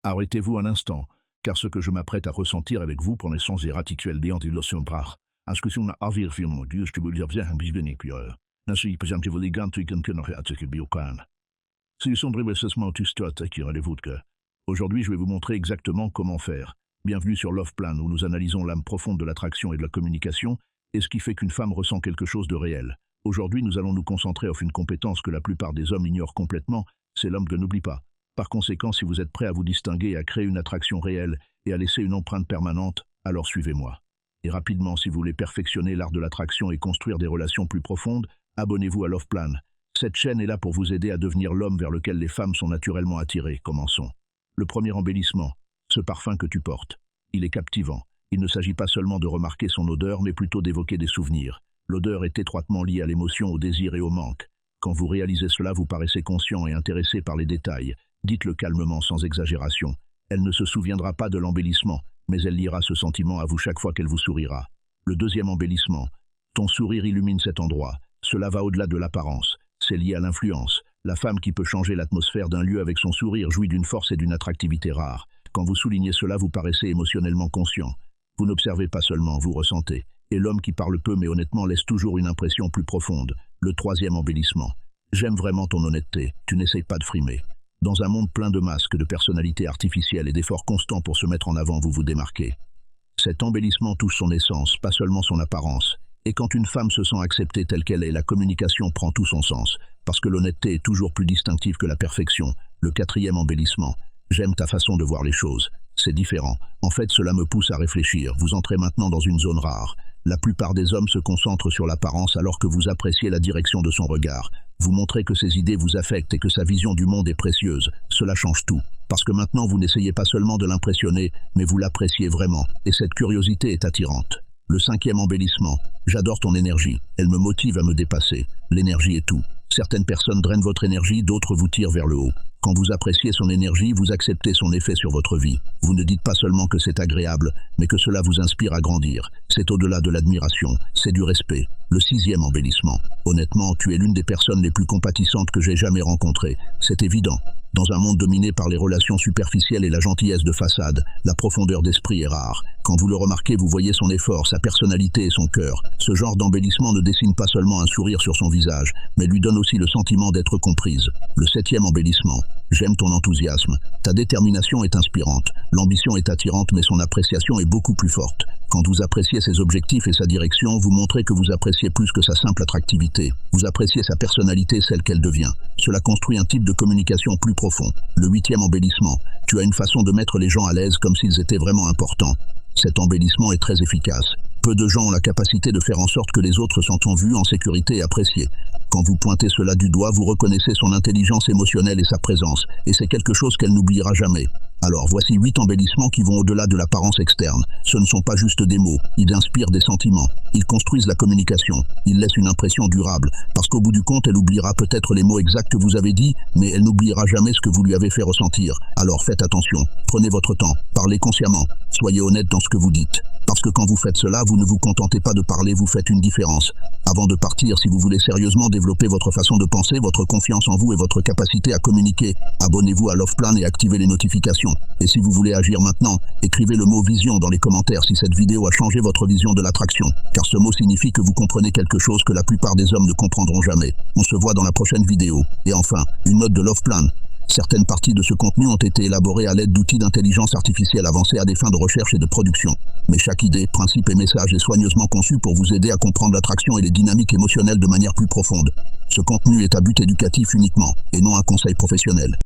Arrêtez-vous un instant, car ce que je m'apprête à ressentir avec vous pour naissance erratictuelle d'antilation brar. Discussion avir film Dieu je vous dire un bisbenic. Nasi present vous les gants que noch article biocan. Si son dribblessement tu start qui rendez-vous que. Aujourd'hui je vais vous montrer exactement comment faire. Bienvenue sur Love Plan où nous analysons l'âme profonde de l'attraction et de la communication, et ce qui fait qu'une femme ressent quelque chose de réel. Aujourd'hui nous allons nous concentrer sur une compétence que la plupart des hommes ignorent complètement, c'est l'homme que n'oublie pas. Par conséquent, si vous êtes prêt à vous distinguer et à créer une attraction réelle et à laisser une empreinte permanente, alors suivez-moi. Et rapidement, si vous voulez perfectionner l'art de l'attraction et construire des relations plus profondes, abonnez-vous à Love Plan. Cette chaîne est là pour vous aider à devenir l'homme vers lequel les femmes sont naturellement attirées. Commençons. Le premier embellissement, ce parfum que tu portes. Il est captivant. Il ne s'agit pas seulement de remarquer son odeur, mais plutôt d'évoquer des souvenirs. L'odeur est étroitement liée à l'émotion, au désir et au manque. Quand vous réalisez cela, vous paraissez conscient et intéressé par les détails. Dites-le calmement, sans exagération. Elle ne se souviendra pas de l'embellissement, mais elle liera ce sentiment à vous chaque fois qu'elle vous sourira. Le deuxième embellissement. Ton sourire illumine cet endroit. Cela va au-delà de l'apparence. C'est lié à l'influence. La femme qui peut changer l'atmosphère d'un lieu avec son sourire jouit d'une force et d'une attractivité rares. Quand vous soulignez cela, vous paraissez émotionnellement conscient. Vous n'observez pas seulement, vous ressentez. Et l'homme qui parle peu mais honnêtement laisse toujours une impression plus profonde. Le troisième embellissement. J'aime vraiment ton honnêteté. Tu n'essayes pas de frimer. Dans un monde plein de masques, de personnalités artificielles et d'efforts constants pour se mettre en avant, vous vous démarquez. Cet embellissement touche son essence, pas seulement son apparence. Et quand une femme se sent acceptée telle qu'elle est, la communication prend tout son sens. Parce que l'honnêteté est toujours plus distinctive que la perfection. Le quatrième embellissement. J'aime ta façon de voir les choses. C'est différent. En fait, cela me pousse à réfléchir. Vous entrez maintenant dans une zone rare. La plupart des hommes se concentrent sur l'apparence alors que vous appréciez la direction de son regard. Vous montrez que ses idées vous affectent et que sa vision du monde est précieuse. Cela change tout. Parce que maintenant vous n'essayez pas seulement de l'impressionner, mais vous l'appréciez vraiment. Et cette curiosité est attirante. Le cinquième embellissement. J'adore ton énergie. Elle me motive à me dépasser. L'énergie est tout. Certaines personnes drainent votre énergie, d'autres vous tirent vers le haut. Quand vous appréciez son énergie, vous acceptez son effet sur votre vie. Vous ne dites pas seulement que c'est agréable, mais que cela vous inspire à grandir. C'est au-delà de l'admiration, c'est du respect. Le sixième embellissement. Honnêtement, tu es l'une des personnes les plus compatissantes que j'ai jamais rencontrées. C'est évident. Dans un monde dominé par les relations superficielles et la gentillesse de façade, la profondeur d'esprit est rare. Quand vous le remarquez, vous voyez son effort, sa personnalité et son cœur. Ce genre d'embellissement ne dessine pas seulement un sourire sur son visage, mais lui donne aussi le sentiment d'être comprise. Le septième embellissement. J'aime ton enthousiasme. Ta détermination est inspirante. L'ambition est attirante, mais son appréciation est beaucoup plus forte. Quand vous appréciez ses objectifs et sa direction, vous montrez que vous appréciez plus que sa simple attractivité. Vous appréciez sa personnalité, celle qu'elle devient. Cela construit un type de communication plus profond. Le huitième embellissement. Tu as une façon de mettre les gens à l'aise comme s'ils étaient vraiment importants. Cet embellissement est très efficace. Peu de gens ont la capacité de faire en sorte que les autres sont en vue, en sécurité et appréciés. Quand vous pointez cela du doigt, vous reconnaissez son intelligence émotionnelle et sa présence, et c'est quelque chose qu'elle n'oubliera jamais. Alors voici 8 embellissements qui vont au-delà de l'apparence externe. Ce ne sont pas juste des mots, ils inspirent des sentiments. Ils construisent la communication, ils laissent une impression durable, parce qu'au bout du compte, elle oubliera peut-être les mots exacts que vous avez dit, mais elle n'oubliera jamais ce que vous lui avez fait ressentir. Alors faites attention, prenez votre temps, parlez consciemment, soyez honnête dans ce que vous dites. Parce que quand vous faites cela, vous ne vous contentez pas de parler, vous faites une différence. Avant de partir, si vous voulez sérieusement développer votre façon de penser, votre confiance en vous et votre capacité à communiquer, abonnez-vous à Love Plan et activez les notifications. Et si vous voulez agir maintenant, écrivez le mot vision dans les commentaires si cette vidéo a changé votre vision de l'attraction. Car ce mot signifie que vous comprenez quelque chose que la plupart des hommes ne comprendront jamais. On se voit dans la prochaine vidéo. Et enfin, une note de Love Plan. Certaines parties de ce contenu ont été élaborées à l'aide d'outils d'intelligence artificielle avancés à des fins de recherche et de production. Mais chaque idée, principe et message est soigneusement conçu pour vous aider à comprendre l'attraction et les dynamiques émotionnelles de manière plus profonde. Ce contenu est à but éducatif uniquement, et non un conseil professionnel.